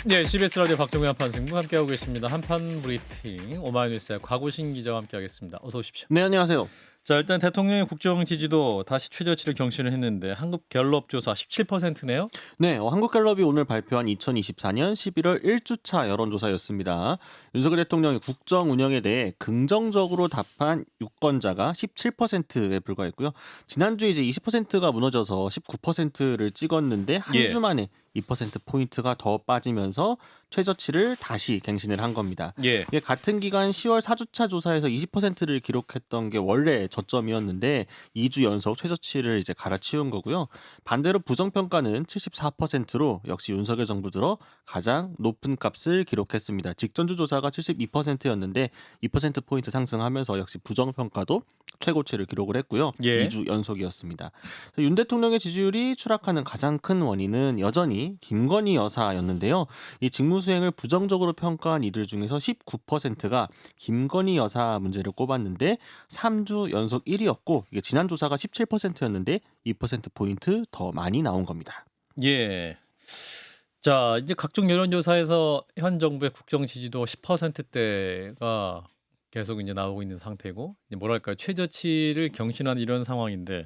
네, CBS 라디오 박정희 한판승부 함께하고 계십니다. 한판 브리핑 오마이뉴스의 곽우신 기자와 함께하겠습니다. 어서 오십시오. 네, 안녕하세요. 자, 일단 대통령의 국정 지지도 다시 최저치를 경신을 했는데 한국갤럽 조사 17%네요. 네, 한국갤럽이 오늘 발표한 2024년 11월 1주차 여론조사였습니다. 윤석열 대통령의 국정 운영에 대해 긍정적으로 답한 유권자가 17%에 불과했고요. 지난주에 이제 20%가 무너져서 19%를 찍었는데 한 예. 주 만에 2%포인트가 더 빠지면서 최저치를 다시 갱신을 한 겁니다. 예. 이게 같은 기간 10월 4주차 조사에서 20%를 기록했던 게 원래 저점이었는데 2주 연속 최저치를 이제 갈아치운 거고요. 반대로 부정평가는 74%로 역시 윤석열 정부 들어 가장 높은 값을 기록했습니다. 직전주 조사가 72%였는데 2%포인트 상승하면서 역시 부정평가도 최고치를 기록을 했고요. 예. 2주 연속이었습니다. 윤 대통령의 지지율이 추락하는 가장 큰 원인은 여전히 김건희 여사였는데요. 이 직무수행을 부정적으로 평가한 이들 중에서 19%가 김건희 여사 문제를 꼽았는데 3주 연속 1위였고 이게 지난 조사가 17%였는데 2%포인트 더 많이 나온 겁니다. 예. 자, 이제 각종 여론조사에서 현 정부의 국정 지지도 10%대가 계속 이제 나오고 있는 상태고, 이제 뭐랄까요, 최저치를 경신한 이런 상황인데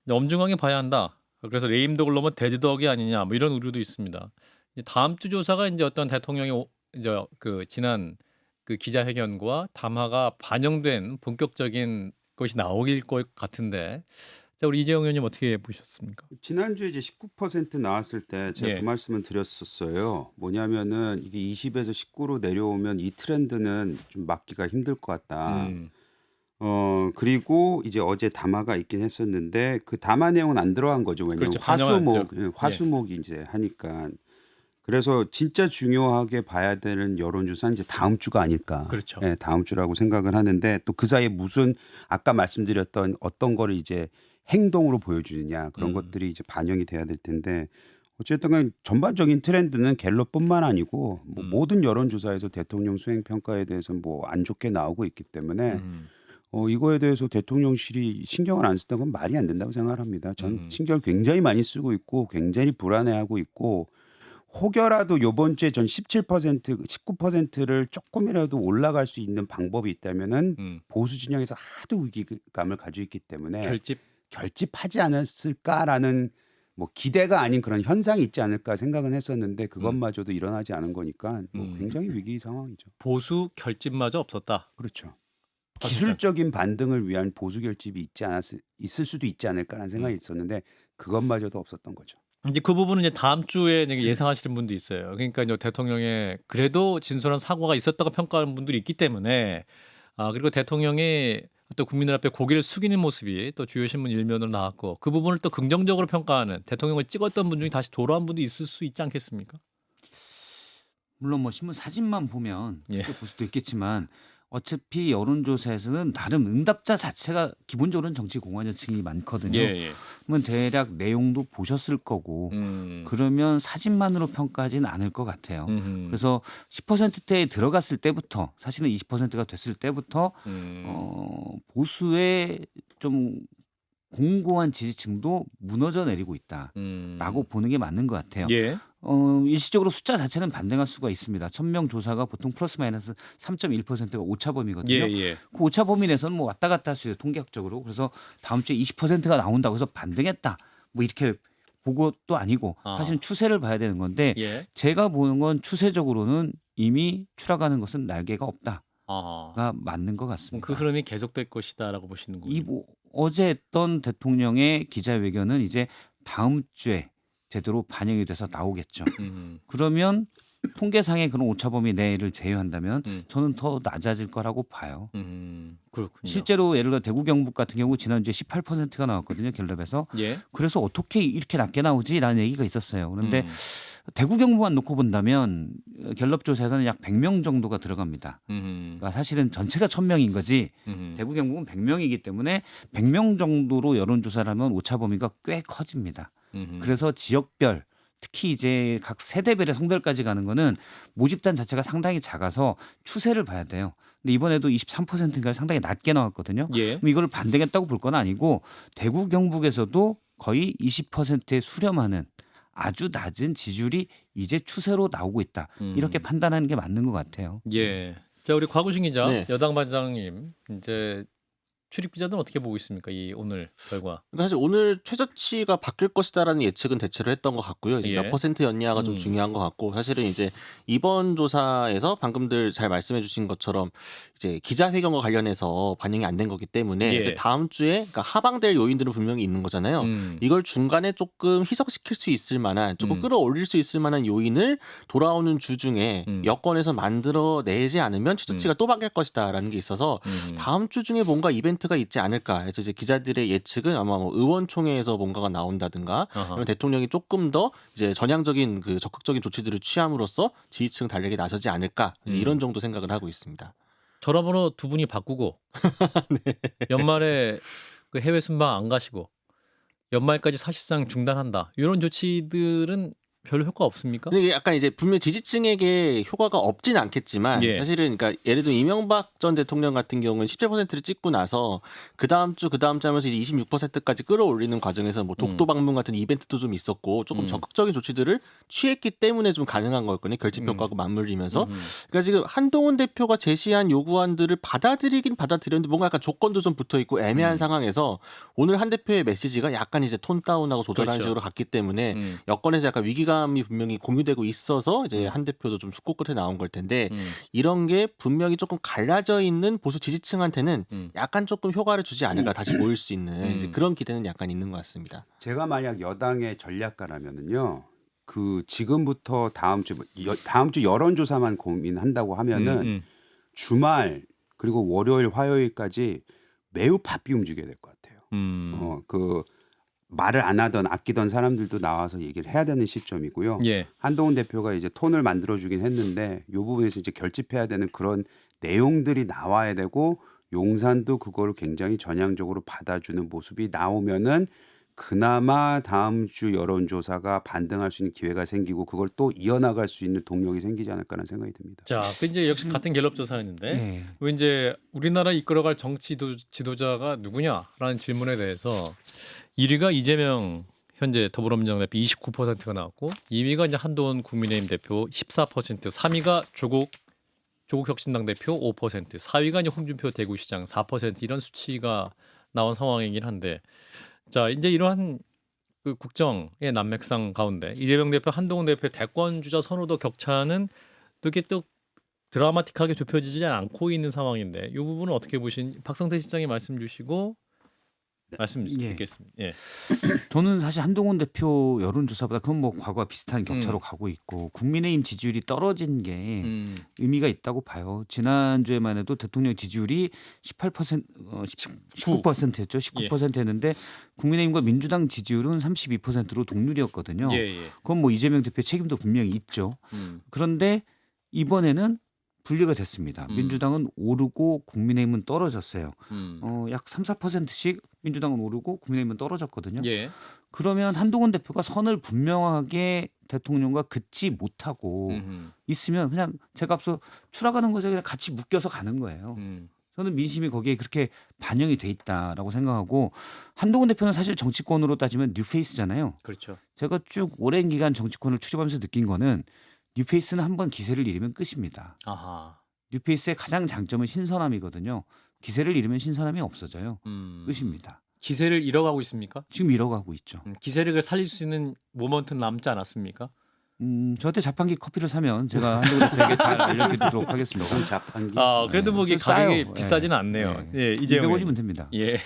이제 엄중하게 봐야 한다. 그래서 레임덕을 넘어 데드덕이 아니냐, 뭐 이런 우려도 있습니다. 이제 다음 주 조사가 이제 어떤 대통령의 이제 그 지난 그 기자회견과 담화가 반영된 본격적인 것이 나오길 것 같은데, 자, 우리 이재용 의원님 어떻게 보셨습니까? 지난주에 이제 19% 나왔을 때 제가 예. 그 말씀을 드렸었어요. 뭐냐면은 이게 20에서 19로 내려오면 이 트렌드는 좀 막기가 힘들 것 같다. 음. 그리고 이제 어제 담화가 있긴 했었는데 그 담화 내용은 안 들어간 거죠. 왜냐면 그렇죠. 반영은 안 화수목, 들어. 예. 화수목이 이제 하니까. 그래서 진짜 중요하게 봐야 되는 여론조사는 이제 다음 주가 아닐까. 그렇죠. 예, 다음 주라고 생각을 하는데 또 그 사이에 무슨 아까 말씀드렸던 어떤 거를 이제 행동으로 보여주느냐 그런 것들이 이제 반영이 돼야 될 텐데 어쨌든 간 전반적인 트렌드는 갤럽뿐만 아니고 뭐 모든 여론조사에서 대통령 수행 평가에 대해서 뭐 안 좋게 나오고 있기 때문에 이거에 대해서 대통령실이 신경을 안 쓴다는 건 말이 안 된다고 생각을 합니다. 전 신경을 굉장히 많이 쓰고 있고 굉장히 불안해하고 있고 혹여라도 요번 주에 전 17%, 19%를 조금이라도 올라갈 수 있는 방법이 있다면은 보수 진영에서 하도 위기감을 가지고 있기 때문에 결집하지 않았을까라는 뭐 기대가 아닌 그런 현상이 있지 않을까 생각은 했었는데 그것마저도 일어나지 않은 거니까 뭐 굉장히 위기 상황이죠. 보수 결집마저 없었다. 그렇죠. 기술적인 반등을 위한 보수 결집이 있을 수도 있지 않을까라는 생각이 있었는데 그것마저도 없었던 거죠. 이제 그 부분은 이제 다음 주에 이제 예상하시는 분도 있어요. 그러니까 이제 대통령의 그래도 진솔한 사고가 있었다고 평가하는 분들이 있기 때문에, 그리고 대통령이 또 국민들 앞에 고개를 숙이는 모습이 또 주요 신문 일면으로 나왔고, 그 부분을 또 긍정적으로 평가하는 대통령을 찍었던 분 중에 다시 돌아온 분도 있을 수 있지 않겠습니까? 물론 뭐 신문 사진만 보면 예. 그렇게 볼 수도 있겠지만 어차피 여론조사에서는 나름 응답자 자체가 기본적으로는 정치 공화정층이 많거든요. 예. 그러면 대략 내용도 보셨을 거고 그러면 사진만으로 평가하지는 않을 것 같아요. 그래서 10%대에 들어갔을 때부터 사실은 20%가 됐을 때부터 보수의 좀 공고한 지지층도 무너져 내리고 있다라고 보는 게 맞는 것 같아요. 예. 일시적으로 숫자 자체는 반등할 수가 있습니다. 1000명 조사가 보통 플러스 마이너스 3.1%가 오차 범위거든요. 예. 그 오차 범위 내에서는 뭐 왔다 갔다 할 수 있어요. 통계학적으로. 그래서 다음 주에 20%가 나온다고 해서 반등했다. 뭐 이렇게 보고도 아니고 사실은 추세를 봐야 되는 건데 예. 제가 보는 건 추세적으로는 이미 추락하는 것은 날개가 없다가 맞는 것 같습니다. 그 흐름이 계속될 것이다라고 보시는 거예요. 어제 했던 대통령의 기자회견은 이제 다음 주에 제대로 반영이 돼서 나오겠죠. 그러면 통계상의 그런 오차범위 내를 제외한다면 저는 더 낮아질 거라고 봐요. 그렇군요. 실제로 예를 들어 대구 경북 같은 경우 지난주에 18%가 나왔거든요. 갤럽에서. 예. 그래서 어떻게 이렇게 낮게 나오지라는 얘기가 있었어요. 그런데 대구 경북만 놓고 본다면 갤럽 조사에서는 약 100명 정도가 들어갑니다. 그러니까 사실은 전체가 1000명인 거지 대구 경북은 100명이기 때문에 100명 정도로 여론조사를 하면 오차 범위가 꽤 커집니다. 그래서 지역별 특히 이제 각 세대별의 성별까지 가는 거는 모집단 자체가 상당히 작아서 추세를 봐야 돼요. 근데 이번에도 23%인가 상당히 낮게 나왔거든요. 예. 그럼 이걸 반등했다고 볼 건 아니고 대구 경북에서도 거의 20%에 수렴하는 아주 낮은 지지율이 이제 추세로 나오고 있다. 음. 이렇게 판단하는 게 맞는 것 같아요. 예. 자, 우리 곽우신 기자, 네. 여당 반장님, 이제 출입 기자들은 어떻게 보고 있습니까? 이 오늘 결과. 그러니까 사실 오늘 최저치가 바뀔 것이다라는 예측은 대체로 했던 것 같고요. 이제 예. 몇 %였냐가 좀 중요한 것 같고 사실은 이제 이번 조사에서 방금들 잘 말씀해주신 것처럼 이제 기자회견과 관련해서 반영이 안 된 거기 때문에 예. 이제 다음 주에 그러니까 하방될 요인들은 분명히 있는 거잖아요. 이걸 중간에 조금 희석시킬 수 있을 만한 조금 끌어올릴 수 있을 만한 요인을 돌아오는 주 중에 여권에서 만들어내지 않으면 최저치가 또 바뀔 것이다라는 게 있어서 다음 주 중에 뭔가 이벤트가 있지 않을까 해서 이제 기자들의 예측은 아마 뭐 의원총회에서 뭔가가 나온다든가 아니면 대통령이 조금 더 이제 전향적인 그 적극적인 조치들을 취함으로써 지지층 달래기 나서지 않을까 이런 정도 생각을 하고 있습니다. 전화번호 두 분이 바꾸고 네. 연말에 그 해외 순방 안 가시고 연말까지 사실상 중단한다. 이런 조치들은 별로 효과 없습니까? 근데 이게 약간 이제 분명 지지층에게 효과가 없진 않겠지만 예. 사실은 그러니까 예를 들어 이명박 전 대통령 같은 경우는 17%를 찍고 나서 그 다음 주 하면서 이제 26%까지 끌어올리는 과정에서 뭐 독도 방문 같은 이벤트도 좀 있었고 조금 적극적인 조치들을 취했기 때문에 좀 가능한 거였거든요. 결집효과하고 맞물리면서. 그러니까 지금 한동훈 대표가 제시한 요구안들을 받아들이긴 받아들였는데 뭔가 약간 조건도 좀 붙어 있고 애매한 상황에서 오늘 한 대표의 메시지가 약간 이제 톤 다운하고 조절한 그렇죠. 식으로 갔기 때문에 여권에서 약간 위기감이 분명히 공유되고 있어서 이제 한 대표도 좀 숙고 끝에 나온 걸 텐데 이런 게 분명히 조금 갈라져 있는 보수 지지층한테는 약간 조금 효과를 주지 않을까 다시 모일 수 있는 이제 그런 기대는 약간 있는 것 같습니다. 제가 만약 여당의 전략가라면은요. 그 지금부터 다음 주 여론조사만 고민한다고 하면은 주말 그리고 월요일 화요일까지 매우 바삐 움직여야 될 것 같아요. 그 말을 안 하던 아끼던 사람들도 나와서 얘기를 해야 되는 시점이고요. 예. 한동훈 대표가 이제 톤을 만들어주긴 했는데 이 부분에서 이제 결집해야 되는 그런 내용들이 나와야 되고 용산도 그거를 굉장히 전향적으로 받아주는 모습이 나오면은 그나마 다음 주 여론조사가 반등할 수 있는 기회가 생기고 그걸 또 이어나갈 수 있는 동력이 생기지 않을까라는 생각이 듭니다. 자, 그 이제 역시 같은 갤럽 조사였는데 네. 왜 이제 우리나라 이끌어갈 정치 지도자가 누구냐라는 질문에 대해서 1위가 이재명 현재 더불어민주당 대표 29%가 나왔고 2위가 이제 한동훈 국민의힘 대표 14%, 3위가 조국 혁신당 대표 5%, 4위가 이제 홍준표 대구시장 4% 이런 수치가 나온 상황이긴 한데 자 이제 이러한 그 국정의 난맥상 가운데 이재명 대표, 한동훈 대표 대권 주자 선호도 격차는 또 이렇게 또 드라마틱하게 좁혀지지 않고 있는 상황인데 이 부분은 어떻게 보신 박성태 실장님 말씀 주시고 말씀 듣겠습니다. 예. 저는 사실 한동훈 대표 여론조사보다 그건 뭐 과거와 비슷한 격차로 가고 있고 국민의힘 지지율이 떨어진 게 의미가 있다고 봐요. 지난주에만 해도 대통령 지지율이 19%였죠. 19%였는데 국민의힘과 민주당 지지율은 32%로 동률이었거든요. 예. 그건 뭐 이재명 대표 책임도 분명히 있죠. 그런데 이번에는 분리가 됐습니다. 민주당은 오르고 국민의힘은 떨어졌어요. 약 3, 4%씩 민주당은 오르고 국민의힘은 떨어졌거든요. 예. 그러면 한동훈 대표가 선을 분명하게 대통령과 긋지 못하고 있으면 그냥 제가 앞서 추락하는 것에 그냥 같이 묶여서 가는 거예요. 저는 민심이 거기에 그렇게 반영이 돼 있다라고 생각하고 한동훈 대표는 사실 정치권으로 따지면 뉴페이스잖아요. 그렇죠. 제가 쭉 오랜 기간 정치권을 추적하면서 느낀 거는 뉴페이스는 한번 기세를 잃으면 끝입니다. 아하. 뉴페이스의 가장 장점은 신선함이거든요. 기세를 잃으면 신선함이 없어져요. 끝입니다. 기세를 잃어가고 있습니까? 지금 잃어가고 있죠. 기세를 살릴 수 있는 모먼트는 남지 않았습니까? 저한테 자판기 커피를 사면 제가 한동훈 대표에게 잘 알려드리도록 하겠습니다. 그건 자판기. 아 그래도 뭐 이게 좀 가격이 싸요. 비싸지는 않네요. 네. 예, 이재용 200원이면 됩니다. 예.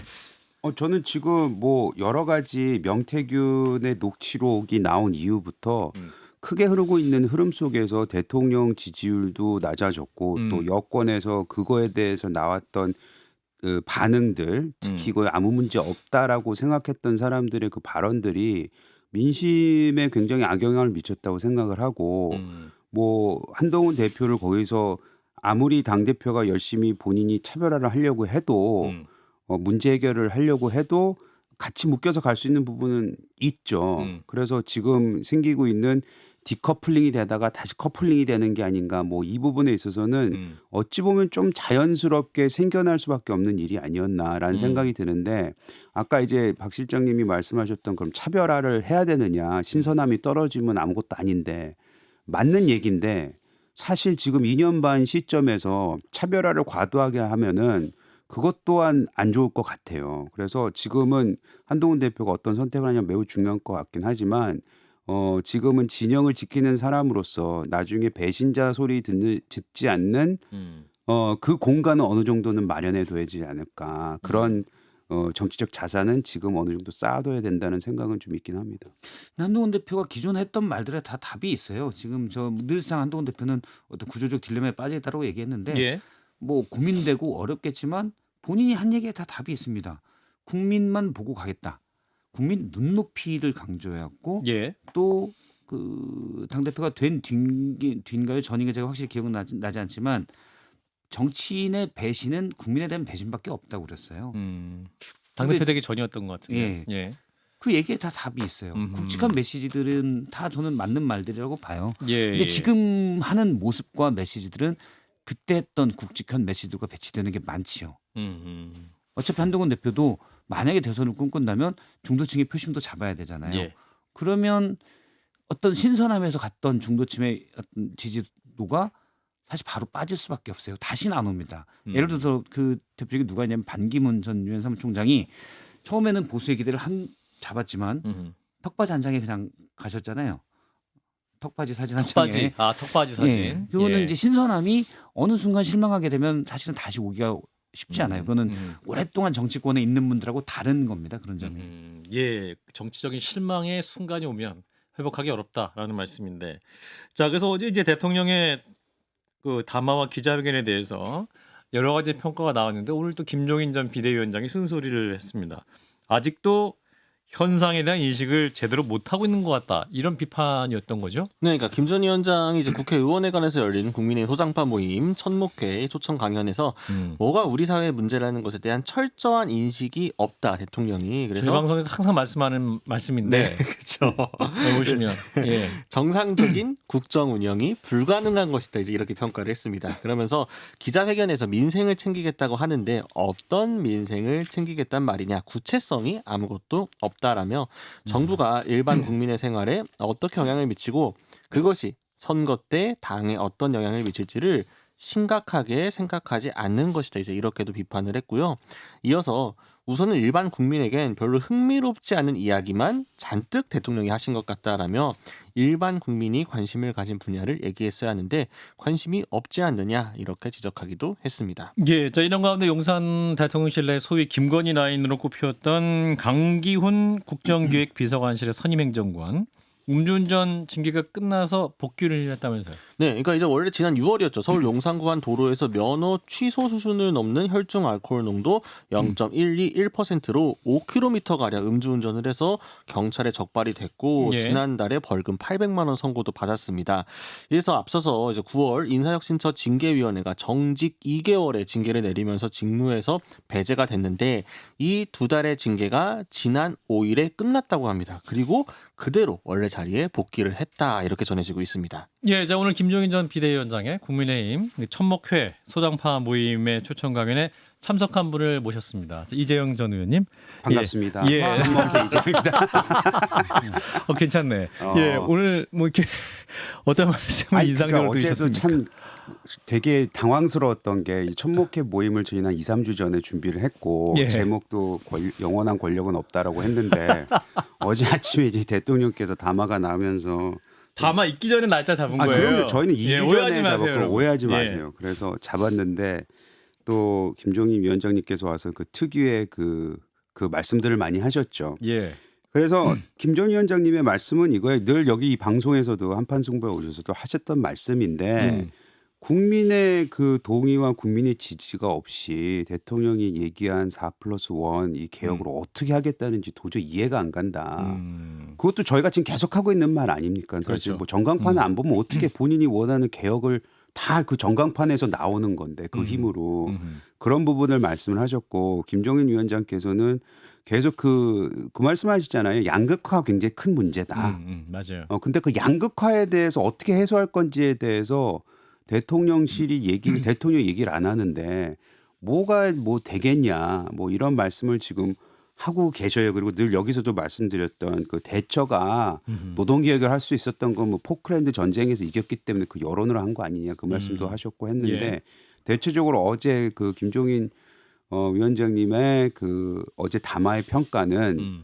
저는 지금 뭐 여러 가지 명태균의 녹취록이 나온 이후부터 크게 흐르고 있는 흐름 속에서 대통령 지지율도 낮아졌고 또 여권에서 그거에 대해서 나왔던 그 반응들 특히 이거에 아무 문제 없다라고 생각했던 사람들의 그 발언들이 민심에 굉장히 악영향을 미쳤다고 생각을 하고 뭐 한동훈 대표를 거기서 아무리 당대표가 열심히 본인이 차별화를 하려고 해도 문제 해결을 하려고 해도 같이 묶여서 갈 수 있는 부분은 있죠. 그래서 지금 생기고 있는 디커플링이 되다가 다시 커플링이 되는 게 아닌가 뭐 이 부분에 있어서는 어찌 보면 좀 자연스럽게 생겨날 수밖에 없는 일이 아니었나라는 생각이 드는데 아까 이제 박 실장님이 말씀하셨던 그럼 차별화를 해야 되느냐 신선함이 떨어지면 아무것도 아닌데 맞는 얘기인데 사실 지금 2년 반 시점에서 차별화를 과도하게 하면은 그것 또한 안 좋을 것 같아요. 그래서 지금은 한동훈 대표가 어떤 선택을 하냐면 매우 중요한 것 같긴 하지만 지금은 진영을 지키는 사람으로서 나중에 배신자 소리 듣지 않는 그 공간은 어느 정도는 마련해 둬야지 않을까. 그런 정치적 자산은 지금 어느 정도 쌓아둬야 된다는 생각은 좀 있긴 합니다. 한동훈 대표가 기존에 했던 말들에 다 답이 있어요. 지금 저 늘상 한동훈 대표는 어떤 구조적 딜레마에 빠져 있다고 얘기했는데 예. 뭐 고민되고 어렵겠지만 본인이 한 얘기에 다 답이 있습니다. 국민만 보고 가겠다. 국민 눈높이를 강조해왔고 예. 또 그 당대표가 된 뒤인가요? 전인가 제가 확실히 기억은 나지 않지만 정치인의 배신은 국민에 대한 배신밖에 없다고 그랬어요. 당대표 되기 전이었던 것 같은데. 예. 예. 그 얘기에 다 답이 있어요. 굵직한 메시지들은 다 저는 맞는 말들이라고 봐요. 예. 근데 예. 지금 하는 모습과 메시지들은 그때 했던 굵직한 메시지들과 배치되는 게 많지요. 어차피 한동훈 대표도 만약에 대선을 꿈꾼다면 중도층의 표심도 잡아야 되잖아요. 예. 그러면 어떤 신선함에서 갔던 중도층의 어떤 지지도가 사실 바로 빠질 수밖에 없어요. 다시는 안 옵니다. 예를 들어서 그 대표 중에 누가 있냐면 반기문 전 유엔 사무총장이 처음에는 보수의 기대를 잡았지만 턱받이 한 장에 그냥 가셨잖아요. 턱받이 사진 한 장에. 턱받이. 아, 턱받이 사진. 예. 그거는 예. 이제 신선함이 어느 순간 실망하게 되면 사실은 다시 오기가 쉽지 않아요. 그거는 오랫동안 정치권에 있는 분들하고 다른 겁니다. 그런 점이. 예, 정치적인 실망의 순간이 오면 회복하기 어렵다라는 말씀인데, 자, 그래서 어제 이제 대통령의 그 담화와 기자회견에 대해서 여러 가지 평가가 나왔는데 오늘 또 김종인 전 비대위원장이 쓴소리를 했습니다. 아직도 현상에 대한 인식을 제대로 못 하고 있는 것 같다. 이런 비판이었던 거죠. 네, 그러니까 김 전 위원장이 이제 국회의원회관에서 열린 국민의힘 소장파 모임 천목회 초청 강연에서 뭐가 우리 사회의 문제라는 것에 대한 철저한 인식이 없다 대통령이. 그래서 저희 방송에서 항상 말씀하는 말씀인데, 네, 그렇죠. 보시면 예. 정상적인 국정 운영이 불가능한 것이다 이제 이렇게 평가를 했습니다. 그러면서 기자회견에서 민생을 챙기겠다고 하는데 어떤 민생을 챙기겠단 말이냐, 구체성이 아무것도 없다라며 정부가 일반 국민의 생활에 어떻게 영향을 미치고 그것이 선거 때 당에 어떤 영향을 미칠지를 심각하게 생각하지 않는 것이다 이제 이렇게도 비판을 했고요. 이어서 우선은 일반 국민에겐 별로 흥미롭지 않은 이야기만 잔뜩 대통령이 하신 것 같다라며 일반 국민이 관심을 가진 분야를 얘기했어야 하는데 관심이 없지 않느냐 이렇게 지적하기도 했습니다. 예, 자 이런 가운데 용산 대통령실 내 소위 김건희 라인으로 꼽혔던 강기훈 국정기획비서관실의 선임행정관 음주운전 징계가 끝나서 복귀를 했다면서요. 네, 그러니까 이제 원래 지난 6월이었죠. 서울 용산구 한 도로에서 면허 취소 수준을 넘는 혈중 알코올 농도 0.121%로 5km 가량 음주운전을 해서 경찰에 적발이 됐고 예. 지난달에 벌금 800만 원 선고도 받았습니다. 이래서 앞서서 이제 9월 인사혁신처 징계위원회가 정직 2개월의 징계를 내리면서 직무에서 배제가 됐는데 이 2달의 징계가 지난 5일에 끝났다고 합니다. 그리고 그대로 원래 자리에 복귀를 했다 이렇게 전해지고 있습니다. 예, 자 오늘 김종인 전 비대위원장의 국민의힘 천목회 소장파 모임의 초청 강연에 참석한 분을 모셨습니다. 이재영 전 의원님 반갑습니다. 예. 천목회 이재영입니다. 괜찮네. 예, 오늘 뭐 이렇게 어떤 말씀을 아니, 인상적으로 그러니까 어제도 들으셨습니까? 참 되게 당황스러웠던 게 이 천목회 모임을 저희는 한 2, 3주 전에 준비를 했고 예. 제목도 영원한 권력은 없다라고 했는데 어제 아침에 이제 대통령께서 담화가 나오면서 다만 있기 전에 날짜 잡은 거예요. 그럼요. 저희는 2주 예, 전에 오해하지 마세요, 잡았고 여러분. 오해하지 예. 마세요. 그래서 잡았는데 또 김종인 위원장님께서 와서 그 특유의 그 말씀들을 많이 하셨죠. 예. 그래서 김 전 위원장님의 말씀은 이거예요. 늘 여기 이 방송에서도 한판 승부에 오셔서도 하셨던 말씀인데 국민의 그 동의와 국민의 지지가 없이 대통령이 얘기한 4+1 이 개혁을 어떻게 하겠다는지 도저히 이해가 안 간다. 그것도 저희가 지금 계속하고 있는 말 아닙니까? 사실 그렇죠. 뭐 전광판을 안 보면 어떻게 본인이 원하는 개혁을 다 그 전광판에서 나오는 건데 그 힘으로 그런 부분을 말씀을 하셨고 김종인 위원장께서는 계속 그 말씀하시잖아요. 양극화 굉장히 큰 문제다. 맞아요. 근데 그 양극화에 대해서 어떻게 해소할 건지에 대해서 대통령실이 대통령이 얘기를 안 하는데 뭐가 뭐 되겠냐 뭐 이런 말씀을 지금 하고 계셔요. 그리고 늘 여기서도 말씀드렸던 그 대처가 노동개혁을 할 수 있었던 건 뭐 포클랜드 전쟁에서 이겼기 때문에 그 여론으로 한 거 아니냐 그 말씀도 하셨고 했는데 예. 대체적으로 어제 그 김종인 위원장님의 그 어제 담화의 평가는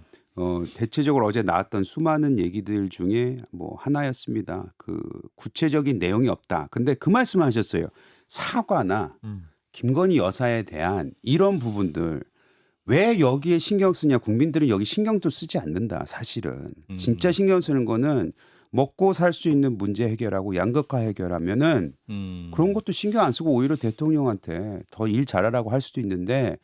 대체적으로 어제 나왔던 수많은 얘기들 중에 뭐 하나였습니다. 그 구체적인 내용이 없다. 근데 그 말씀하셨어요. 사과나 김건희 여사에 대한 이런 부분들 왜 여기에 신경 쓰냐. 국민들은 여기 신경도 쓰지 않는다. 사실은 진짜 신경 쓰는 거는 먹고 살 수 있는 문제 해결하고 양극화 해결하면은 그런 것도 신경 안 쓰고 오히려 대통령한테 더 일 잘하라고 할 수도 있는데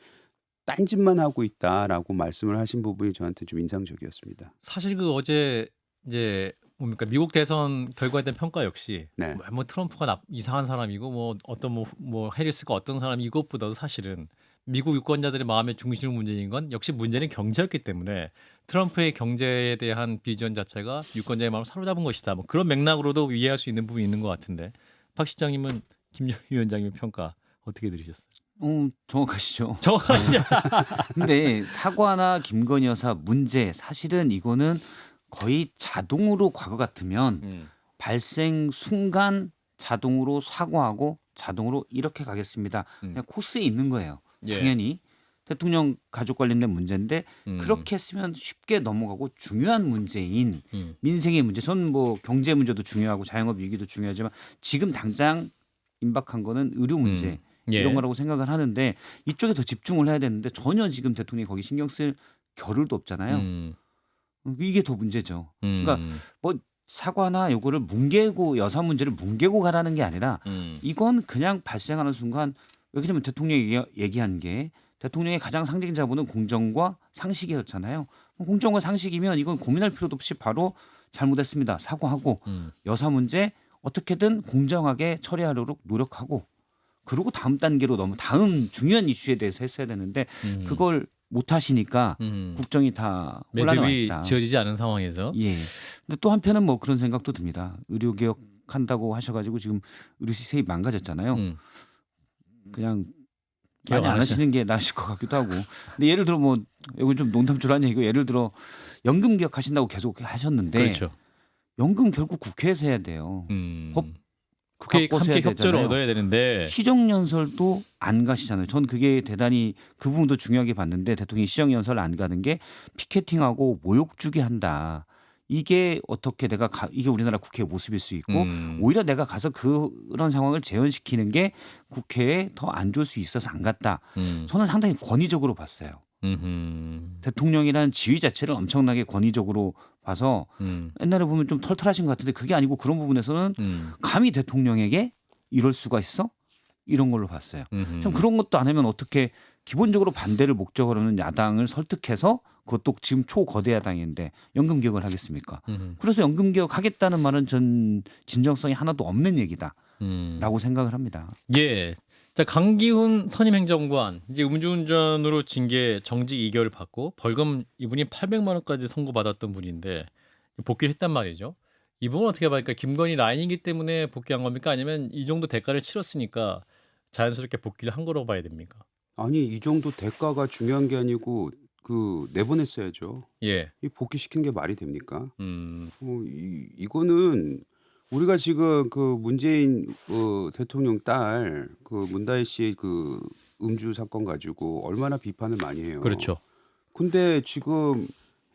딴짓만 하고 있다라고 말씀을 하신 부분이 저한테 좀 인상적이었습니다. 사실 그 어제 이제 뭡니까 미국 대선 결과에 대한 평가 역시 네. 뭐 트럼프가 이상한 사람이고 뭐 어떤 뭐 해리스가 어떤 사람이 이것보다도 사실은 미국 유권자들의 마음의 중심 문제인 건 역시 문제는 경제였기 때문에 트럼프의 경제에 대한 비전 자체가 유권자의 마음을 사로잡은 것이다. 뭐 그런 맥락으로도 이해할 수 있는 부분이 있는 것 같은데 박 실장님은 김정일 위원장님의 평가 어떻게 들으셨어요? 정확하시죠. 정확하시죠? 근데 사과나 김건희 여사 문제 사실은 이거는 거의 자동으로 과거 같으면 발생 순간 자동으로 사과하고 자동으로 이렇게 가겠습니다. 그냥 코스에 있는 거예요. 예. 당연히 대통령 가족 관련된 문제인데 그렇게 했으면 쉽게 넘어가고 중요한 문제인 민생의 문제, 저는 뭐 경제 문제도 중요하고 자영업 위기도 중요하지만 지금 당장 임박한 거는 의료 문제 예. 이런 거라고 생각을 하는데 이쪽에 더 집중을 해야 되는데 전혀 지금 대통령이 거기 신경 쓸 겨를도 없잖아요. 이게 더 문제죠. 그러니까 뭐 사과나 요거를 뭉개고 여사 문제를 뭉개고 가라는 게 아니라 이건 그냥 발생하는 순간 왜냐면 대통령이 얘기한 게 대통령의 가장 상징 자본은 공정과 상식이었잖아요. 공정과 상식이면 이건 고민할 필요도 없이 바로 잘못했습니다. 사과하고 여사 문제 어떻게든 공정하게 처리하도록 노력하고 그리고 다음 단계로 다음 중요한 이슈에 대해서 했어야 되는데 그걸 못 하시니까 국정이 다 혼란에 와 매듭이 있다. 지어지지 않은 상황에서 예. 근데 또 한편은 뭐 그런 생각도 듭니다. 의료 개혁한다고 하셔가지고 지금 의료 시스템이 망가졌잖아요. 그냥 많이 안 하시는 게 나으실 것 같기도 하고. 근데 예를 들어 뭐 이건 좀 농담처럼 하는 얘기고 예를 들어 연금 개혁하신다고 계속 하셨는데 그렇죠. 연금 결국 국회에서 해야 돼요. 법 국회에 바꿔서 함께 해야 협조를 되잖아요. 얻어야 되는데 시정연설도 안 가시잖아요. 전 그게 대단히 그 부분도 중요하게 봤는데 대통령이 시정연설 안 가는 게 피켓팅하고 모욕 주게 한다. 이게 어떻게 이게 우리나라 국회의 모습일 수 있고 오히려 내가 가서 그런 상황을 재현시키는 게 국회에 더 안 좋을 수 있어서 안 갔다. 저는 상당히 권위적으로 봤어요. 대통령이라는 지위 자체를 엄청나게 권위적으로 봐서 옛날에 보면 좀 털털하신 것 같은데 그게 아니고 그런 부분에서는 감히 대통령에게 이럴 수가 있어? 이런 걸로 봤어요. 참 그런 것도 안 하면 어떻게 기본적으로 반대를 목적으로 하는 야당을 설득해서 그것도 지금 초거대 야당인데 연금 개혁을 하겠습니까? 그래서 연금 개혁 하겠다는 말은 전 진정성이 하나도 없는 얘기다라고 생각을 합니다. 예. 자, 강기훈 선임 행정관 이제 음주운전으로 징계 정직 2개월 받고 벌금 이분이 800만 원까지 선고받았던 분인데 복귀를 했단 말이죠. 이 부분 어떻게 봐니까 김건희 라인이기 때문에 복귀한 겁니까? 아니면 이 정도 대가를 치렀으니까 자연스럽게 복귀를 한 거라고 봐야 됩니까? 아니 이 정도 대가가 중요한 게 아니고 내보냈어야죠. 예. 이 복귀시키는 게 말이 됩니까? 이거는 우리가 지금 그 문재인 대통령 딸 그 문다혜 씨의 그 음주 사건 가지고 얼마나 비판을 많이 해요. 그렇죠. 근데 지금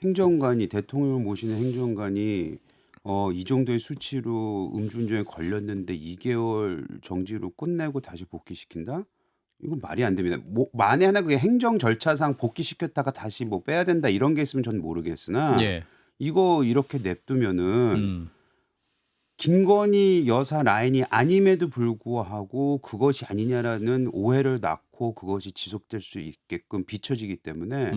행정관이 대통령을 모시는 행정관이 이 정도의 수치로 음주운전에 걸렸는데 2개월 정지로 끝내고 다시 복귀시킨다? 이건 말이 안 됩니다. 만에 하나 그게 행정 절차상 복귀시켰다가 다시 뭐 빼야 된다 이런 게 있으면 전 모르겠으나 예. 이거 이렇게 냅두면은 김건희 여사 라인이 아님에도 불구하고 그것이 아니냐라는 오해를 낳고 그것이 지속될 수 있게끔 비춰지기 때문에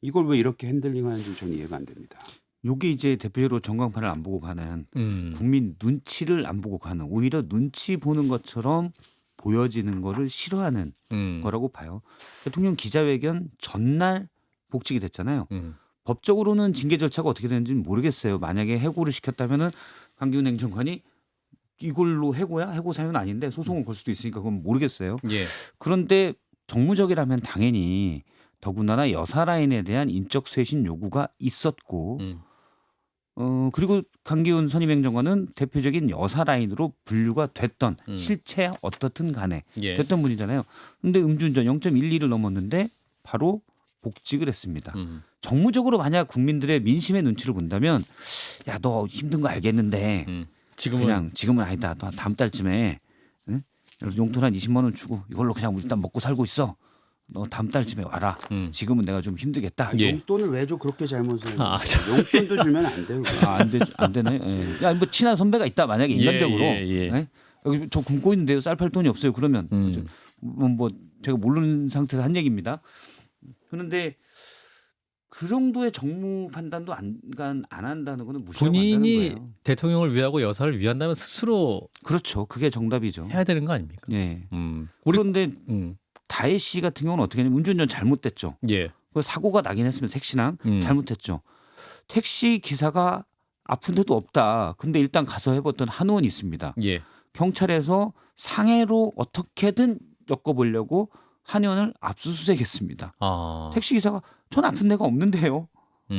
이걸 왜 이렇게 핸들링하는지 전 이해가 안 됩니다. 요게 이제 대표적으로 전광판을 안 보고 가는 국민 눈치를 안 보고 가는 오히려 눈치 보는 것처럼 보여지는 거를 싫어하는 거라고 봐요. 대통령 기자회견 전날 복직이 됐잖아요. 법적으로는 징계 절차가 어떻게 되는지는 모르겠어요. 만약에 해고를 시켰다면은 강기훈 행정관이 이걸로 해고야? 해고 사유는 아닌데 소송을 걸 수도 있으니까 그건 모르겠어요. 예. 그런데 정무적이라면 당연히 더군다나 여사 라인에 대한 인적 쇄신 요구가 있었고 그리고 강기훈 선임행정관은 대표적인 여사 라인으로 분류가 됐던 실체 어떻든 간에 예. 됐던 분이잖아요. 근데 음주운전 0.12를 넘었는데 바로 복직을 했습니다. 정무적으로 만약 국민들의 민심의 눈치를 본다면 야, 너 힘든 거 알겠는데 지금은 아니다. 너 다음 달쯤에 응? 용돈 한 20만 원 주고 이걸로 그냥 일단 먹고 살고 있어. 너 다음 달쯤에 와라. 지금은 내가 좀 힘들겠다. 아, 용돈을 왜 줘? 그렇게 잘못을 아, 용돈도 주면 안 돼요. 안 되네. 예. 야, 뭐 친한 선배가 있다. 만약에 인간적으로 예. 예? 여기 저 굶고 있는데요. 쌀 팔 돈이 없어요. 그러면 뭐 제가 모르는 상태에서 한 얘기입니다. 그런데 그 정도의 정무 판단도 안 한다는 거는 무시하고 본인이 한다는 거예요. 대통령을 위하고 여사를 위한다면 스스로 그렇죠. 그게 정답이죠. 해야 되는 거 아닙니까? 예. 그런데 다혜 씨 같은 경우는 어떻게 했냐면 음주운전 잘못됐죠. 예. 그 사고가 나긴 했으면 택시랑 잘못했죠. 택시 기사가 아픈 데도 없다. 근데 일단 가서 해봤던 한의원이 있습니다. 예. 경찰에서 상해로 어떻게든 엮어보려고 한의원을 압수수색했습니다. 아. 택시 기사가 전 아픈 데가 없는데요.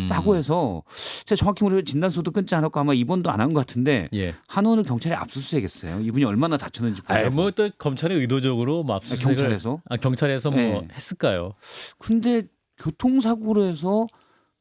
라고 해서 제가 정확히 모르면 진단서도 끊지 않았고 아마 입원도 안 한 것 같은데 예. 한의원을 경찰에 압수수색했어요. 이분이 얼마나 다쳤는지 보자고. 뭐또 검찰이 의도적으로 뭐 압수수색을 경찰에서 뭐 네. 했을까요? 근데 교통사고로 해서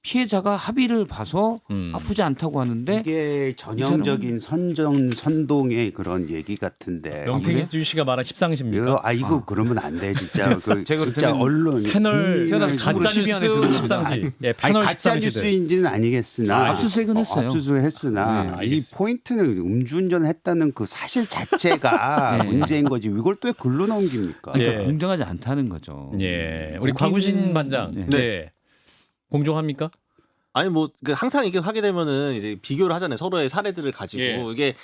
피해자가 합의를 봐서 아프지 않다고 하는데 이게 전형적인 선동의 그런 얘기 같은데. 명태균 씨가 말한 십상시입니까? 이거 그러면 안 돼 진짜. 제가 진짜 언론 패널 태어나서 가짜뉴스 십상시. 예, 패널 가짜 십상시들. 뉴스인지는 아니겠으나 압수수색은 했어요. 압수수색했으나 네, 이 알겠습니다. 포인트는 음주운전 했다는 그 사실 자체가 네. 문제인 거지. 이걸 또 왜 글로 넘깁니까? 그러니까 예. 공정하지 않다는 거죠. 예. 우리 거기는- 곽우신 반장. 네. 네. 공정합니까? 아니 뭐 항상 이게 하게 되면은 이제 비교를 하잖아요. 서로의 사례들을 가지고 예. 이게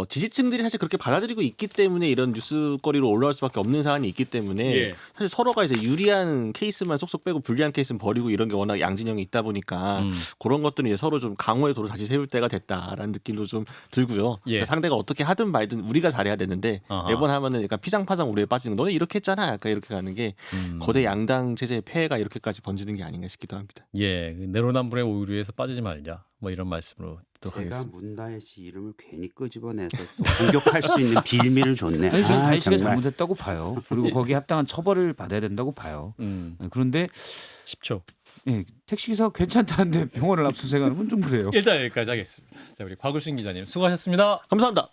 지지층들이 사실 그렇게 받아들이고 있기 때문에 이런 뉴스거리로 올라올 수밖에 없는 사안이 있기 때문에 예. 사실 서로가 이제 유리한 케이스만 쏙쏙 빼고 불리한 케이스는 버리고 이런 게 워낙 양진영이 있다 보니까 그런 것들은 이제 서로 좀 강호의 도를 다시 세울 때가 됐다라는 느낌도 좀 들고요. 예. 그러니까 상대가 어떻게 하든 말든 우리가 잘해야 되는데 아하. 매번 하면은 약간 피장파장 우리에 빠지는 거. 너네 이렇게 했잖아. 약간 이렇게 가는 게 거대 양당 체제의 폐해가 이렇게까지 번지는 게 아닌가 싶기도 합니다. 예. 내로남불의 오류에서 빠지지 말자. 뭐 이런 말씀으로 듣도록 제가 하겠습니다. 문다혜 씨 이름을 괜히 끄집어내서 또 공격할 수 있는 빌미를 줬네. 아니, 저는 다혜 씨가 정말. 잘못했다고 봐요. 그리고 거기에 합당한 처벌을 받아야 된다고 봐요. 그런데 10초. 예, 택시기사가 괜찮다는데 병원을 압수수색하는 건 좀 그래요. 일단 여기까지 하겠습니다. 자, 우리 곽우신 기자님 수고하셨습니다. 감사합니다.